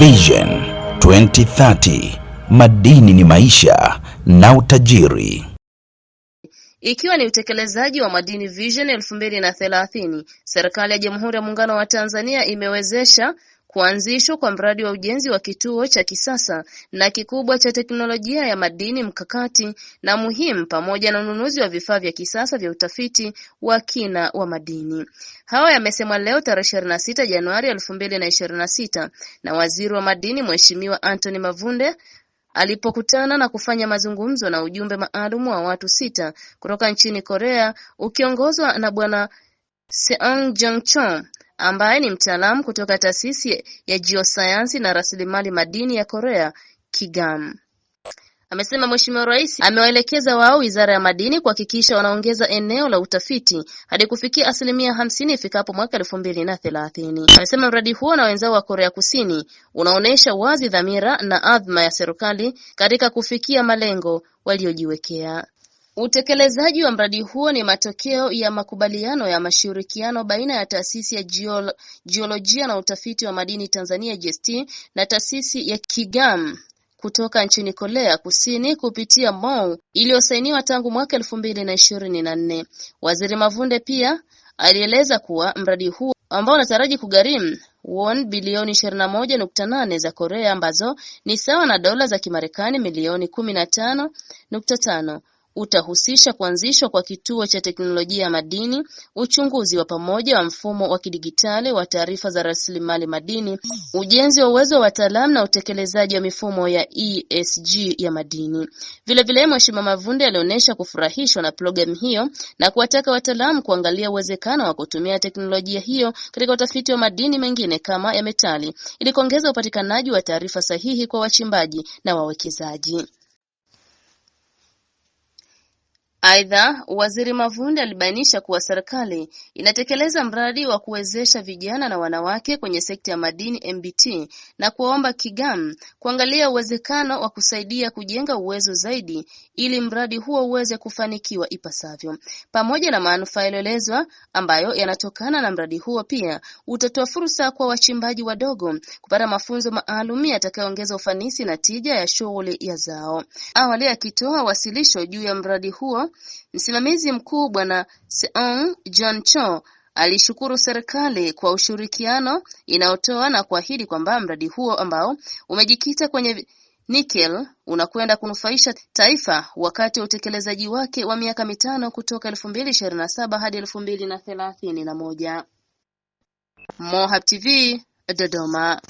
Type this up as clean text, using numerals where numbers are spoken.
Vision 2030, madini ni maisha na utajiri. Ikiwa ni utekelezaji wa Madini Vision 2030, serikali ya Jamhuri ya Muungano wa Tanzania imewezesha kuanzishwa kwa mradi wa ujenzi wa kituo cha kisasa na kikubwa cha teknolojia ya madini mkakati na muhimu pamoja na ununuzi wa vifaa vya kisasa vya utafiti wa kina wa madini. Hayo yamesemwa leo tarehe 26 Januari 2026 na Waziri wa Madini Mheshimiwa Anthony Mavunde alipokutana na kufanya mazungumzo na ujumbe maalum wa watu 6 kutoka nchini Korea ukiongozwa na Bwana Seong Jong-chol ambaye ni mtaalamu kutoka Taasisi ya Geosayansi na Rasilimali Madini ya Korea, KIGAM. Amesema Mheshimiwa Rais amewaelekeza wao Wizara ya Madini kuhakikisha wanaongeza eneo la utafiti hadi kufikia 50% ifikapo mwaka 2030. Amesema mradi huo na wenzao wa Korea Kusini unaonesha wazi dhamira na adhma ya serikali katika kufikia malengo waliojiwekea. Utekelezaji wa mradi huo ni matokeo ya makubaliano ya mashirikiano baina ya Taasisi ya Jiolojia na Utafiti wa Madini Tanzania GST na Taasisi ya KIGAM kutoka nchini Korea Kusini kupitia MOU iliyosainiwa tangu mwaka 2024. Waziri Mavunde pia alieleza kuwa mradi huo ambao unataraji kugharimu won bilioni 21.8 za Korea ambazo ni sawa na dola za Kimarekani milioni 15.5 utahusisha kuanzishwa kwa kituo cha teknolojia ya madini, uchunguzi wa pamoja wa mfumo wa kidigitali wa taarifa za rasilimali madini, ujenzi wa uwezo wa wataalamu na utekelezaji wa mifumo ya ESG ya madini. Vilevile Mheshimiwa Mavunde alionyesha kufurahishwa na programu hiyo na kuwataka wataalamu kuangalia uwezekano wa kutumia teknolojia hiyo katika utafiti wa madini mengine kama ya metali ili kuongeza upatikanaji wa taarifa sahihi kwa wachimbaji na wawekezaji. Aidha, Waziri Mavunde alibainisha kuwa serikali inatekeleza mradi wa kuwezesha vijana na wanawake kwenye sekta ya madini MBT na kuomba KIGAM kuangalia uwezekano wa kusaidia kujenga uwezo zaidi ili mradi huo uweze kufanikiwa ipasavyo. Pamoja na manufaa yaliyoelezwa ambayo yanatokana na mradi huo, pia utatoa fursa kwa wachimbaji wadogo kupata mafunzo maalum yatakayoongeza ufanisi na tija ya shughuli ya zao. Awali akitoa wasilisho juu ya mradi huo, Msimamizi mkuu Bwana Seong Jong-chol alishukuru serikali kwa ushirikiano inayotoa na kuahidi kwamba mradi huo ambao umejikita kwenye nickel unakwenda kunufaisha taifa wakati wa utekelezaji wake wa miaka 5 kutoka 2027 hadi 2031. Mohab TV, Dodoma.